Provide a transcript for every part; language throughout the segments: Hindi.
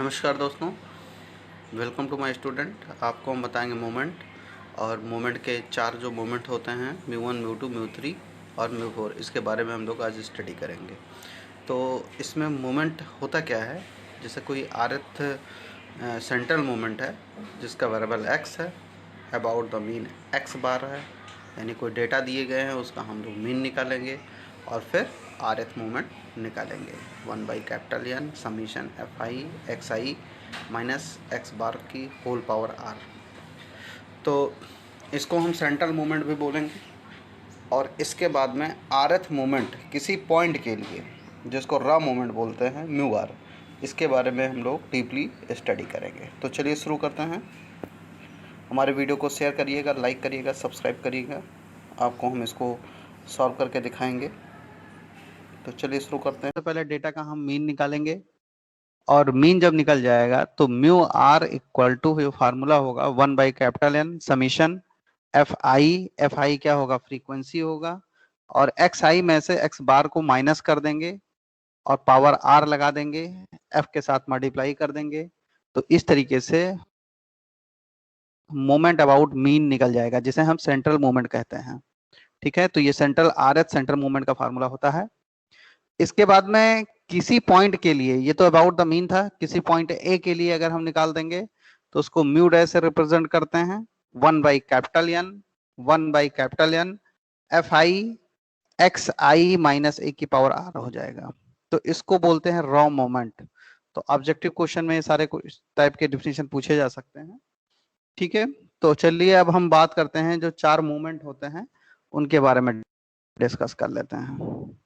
नमस्कार दोस्तों, वेलकम टू माय स्टूडेंट। आपको हम बताएंगे मोमेंट, और मोमेंट के 4 जो मोमेंट होते हैं म्यू1, म्यू2, म्यू3 और म्यू4, इसके बारे में हम लोग आज स्टडी करेंगे। तो इसमें मोमेंट होता क्या है, जैसे कोई आरथ सेंट्रल मोमेंट है जिसका वेरिएबल x है, अबाउट द मीन x बार है, यानी कोई डेटा दिए गए हैं उसका हम लोग मीन निकालेंगे और फिर आरथ मोमेंट निकालेंगे 1/N summation fi xi minus x बार की होल पावर r। तो इसको हम सेंट्रल मोमेंट भी बोलेंगे। और इसके बाद में आरथ मोमेंट किसी पॉइंट के लिए, जिसको रॉ मोमेंट बोलते हैं म्यू आर, इसके बारे में हम लोग डीपली स्टडी करेंगे। तो चलिए शुरू करते हैं। हमारे वीडियो को शेयर करिएगा, लाइक करिएगा, सब्सक्राइब करिएगा। आपको हम इसको सॉल्व करके दिखाएंगे। तो चलिए शुरू करते हैं। तो पहले डेटा का हम मीन निकालेंगे, और मीन जब निकल जाएगा तो म्यू आर इक्वल टू, जो फार्मूला होगा 1/N समीशन एफ आई क्या होगा, फ्रीक्वेंसी होगा, और एक्स आई में से एक्स बार को माइनस कर देंगे और पावर आर लगा देंगे, एफ के साथ मल्टीप्लाई कर देंगे। तो इस तरीके से मोमेंट अबाउट मीन निकल जाएगा, जिसे हम सेंट्रल मोमेंट कहते हैं। ठीक है, तो ये central R H central moment का फार्मूला होता है। इसके बाद में किसी पॉइंट के लिए, ये तो अबाउट द मीन था, किसी पॉइंट ए के लिए अगर हम निकाल देंगे तो उसको म्यू डैश से रिप्रेजेंट करते हैं 1/N f I x I minus a की पावर आर हो जाएगा। तो इसको बोलते हैं रॉ मोमेंट। तो ऑब्जेक्टिव क्वेश्चन में सारे टाइप के डिफिनेशन पूछे जा सकते हैं। ठीक है, तो चलिए अब हम बात करते हैं जो 4 मूवमेंट होते हैं उनके बारे में डिस्कस कर लेते हैं।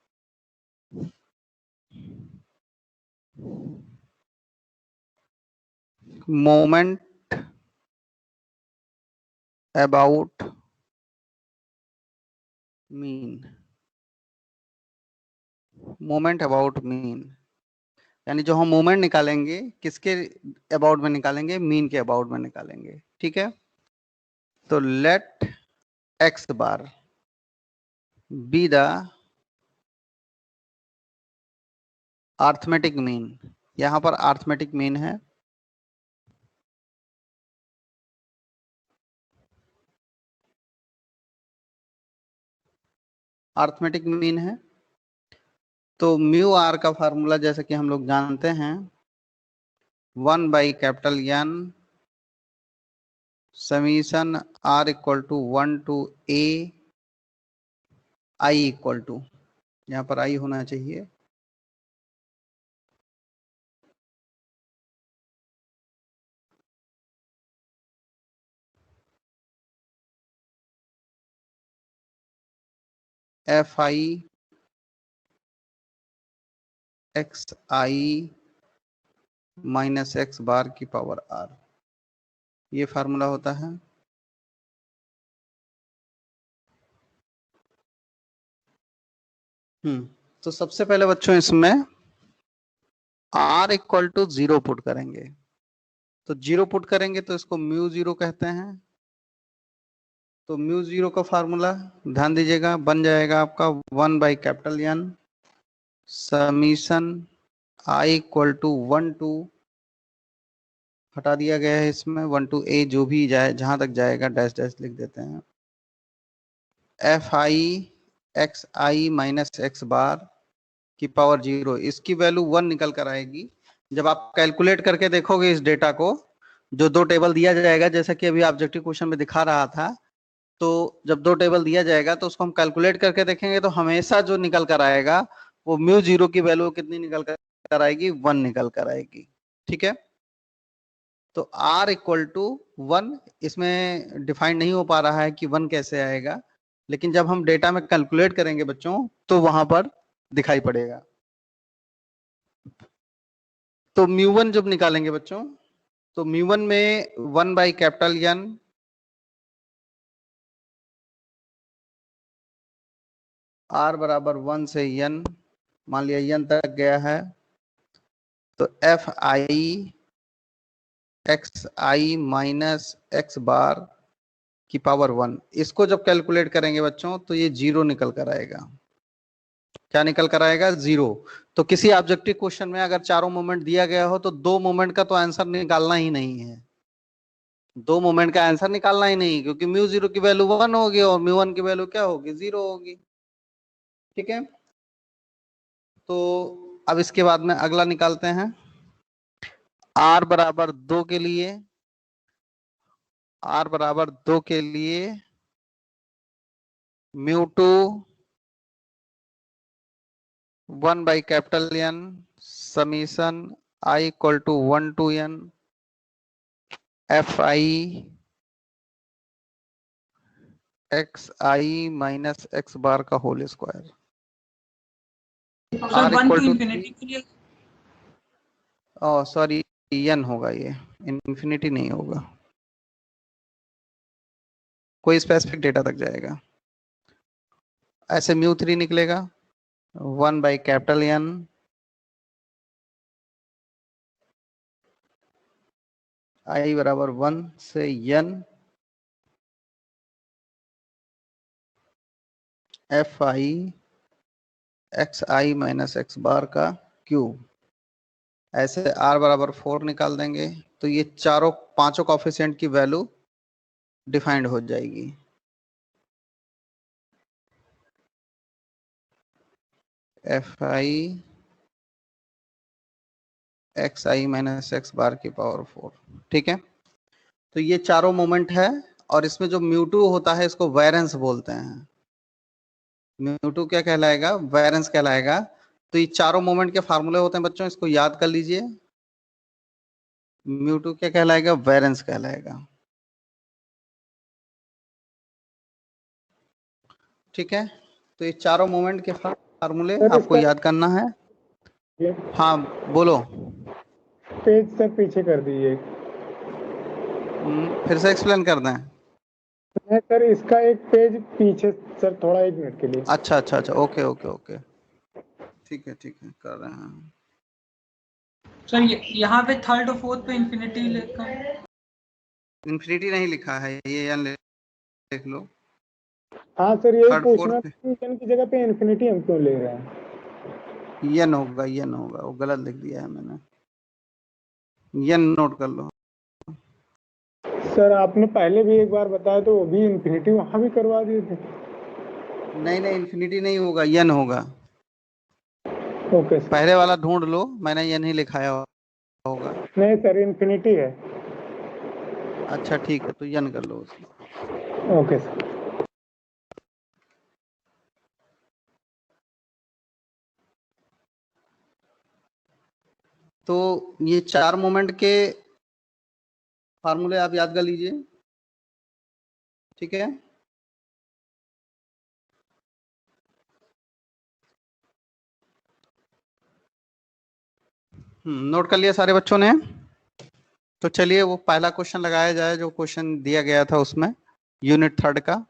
Moment about mean, moment about mean, यानी जो हम मोमेंट निकालेंगे किसके अबाउट में निकालेंगे, मीन के अबाउट में निकालेंगे। ठीक है, तो let x bar be the arithmetic mean. यहां पर अर्थमेटिक मीन है, अर्थमेटिक मीन है। तो म्यू आर का फार्मूला जैसे कि हम लोग जानते हैं 1/N summation are equal to 1 to a I equal to, यहाँ पर आई होना चाहिए एफ आई एक्स आई माइनस एक्स बार की पावर आर, ये फार्मूला होता है। तो सबसे पहले बच्चों इसमें r इक्वल टू 0 पुट करेंगे। तो 0 पुट करेंगे तो इसको म्यू 0 कहते हैं। तो म्यू 0 का फार्मूला ध्यान दीजिएगा, बन जाएगा आपका 1/N summation i equal to 1 to, हटा दिया गया है इसमें 1 to a, जो भी जाए जहां तक जाएगा डैश डैश लिख देते हैं, एफ आई एक्स आई माइनस एक्स बार की पावर 0, इसकी वैल्यू 1 निकल कर आएगी। जब आप कैलकुलेट करके देखोगे इस डेटा को, जो 2 टेबल दिया जाएगा, जैसा कि अभी ऑब्जेक्टिव क्वेश्चन में दिखा रहा था, तो जब 2 टेबल दिया जाएगा तो उसको हम कैलकुलेट करके देखेंगे तो हमेशा जो निकल कर आएगा वो म्यू 0 की वैल्यू कितनी निकल कर आएगी, 1 निकल कर आएगी। ठीक है, तो r इक्वल टू 1 इसमें डिफाइन नहीं हो पा रहा है कि 1 कैसे आएगा, लेकिन जब हम डेटा में कैलकुलेट करेंगे बच्चों तो वहां पर दिखाई पड़ेगा। तो म्यू1 जब निकालेंगे बच्चों, तो म्यू1 में 1/N r बराबर 1 से n, मान लिया n तक गया है, तो एफ आई एक्स आई माइनस एक्स बार की पावर 1, इसको जब कैलकुलेट करेंगे बच्चों तो ये 0 निकल कर आएगा। क्या निकल कर आएगा? 0। तो किसी ऑब्जेक्टिव क्वेश्चन में अगर चारों मोमेंट दिया गया हो तो दो मोमेंट का तो आंसर निकालना ही नहीं है, दो मोमेंट का आंसर निकालना ही नहीं, क्योंकि म्यू 0 की वैल्यू 1 होगी और म्यू 1 की वैल्यू क्या होगी? 0 होगी। ठीक है, तो अब इसके बाद में अगला निकालते हैं। r बराबर 2 के लिए, r बराबर 2 के लिए mu 2 1 by capital N summation I equal to 1 to N fi xi minus x bar का whole square. Sir 1 to infinity के लिए, सॉरी n होगा, ये इन्फिनिटी नहीं होगा, कोई स्पेसिफिक डेटा तक जाएगा। ऐसे म्यू 3 निकलेगा 1 बाई कैपिटल N I बराबर 1 से n fi xi minus x bar का क्यूब। ऐसे r बराबर 4 निकाल देंगे तो ये चारों पांचों कोफिशिएंट की वैल्यू डिफाइंड हो जाएगी। fi xi माइनस x बार की पावर 4। ठीक है, तो ये चारों मोमेंट है और इसमें जो म्यू2 होता है इसको वेरिएंस बोलते हैं। म्यू2 क्या कहलाएगा? वेरिएंस कहलाएगा। तो ये चारों मोमेंट के फार्मूले होते हैं बच्चों, इसको याद कर लीजिए। म्यू2 क्या कहलाएगा? वेरिएंस कहलाएगा। ठीक है, तो ये चारों मोमेंट के फार्मूले आपको याद करना है। हाँ बोलो। पेज से पीछे कर दीजिए। फिर से एक्सप्लेन कर दें? नहीं सर, इसका एक पेज पीछे सर, थोड़ा 1 मिनट के लिए। अच्छा अच्छा अच्छा, ओके ओके ओके, ठीक है कर रहे हैं। सर यहाँ पे थर्ड और फोर्थ पे इंफिनिटी लिखा है। इंफिनिटी नहीं लिखा है, ये n लिख लो। हाँ सर, यही थर्ड पूछना फोर्थ n की जगह पे इंफिनिटी हम क्यों ले रहे हैं? n होगा, n होगा, वो गलत लिख दिया है मैंने, n नोट कर लो। सर आपने पहले भी एक बार बताया तो वो भी इंफिनिटी वहां भी करवा दिए थे। नहीं नहीं, इंफिनिटी नहीं होगा, n होगा। Okay sir. पहले वाला ढूंढ लो, मैंने n ही लिखाया होगा। नहीं सर, इंफिनिटी है। अच्छा ठीक है, तो n कर लो उसको। Okay sir. तो ये चार मोमेंट के फार्मूले आप याद कर लीजिए। ठीक है, नोट कर लिया सारे बच्चों ने? तो चलिए वो पहला क्वेश्चन लगाया जाए जो क्वेश्चन दिया गया था उसमें, यूनिट 3 का।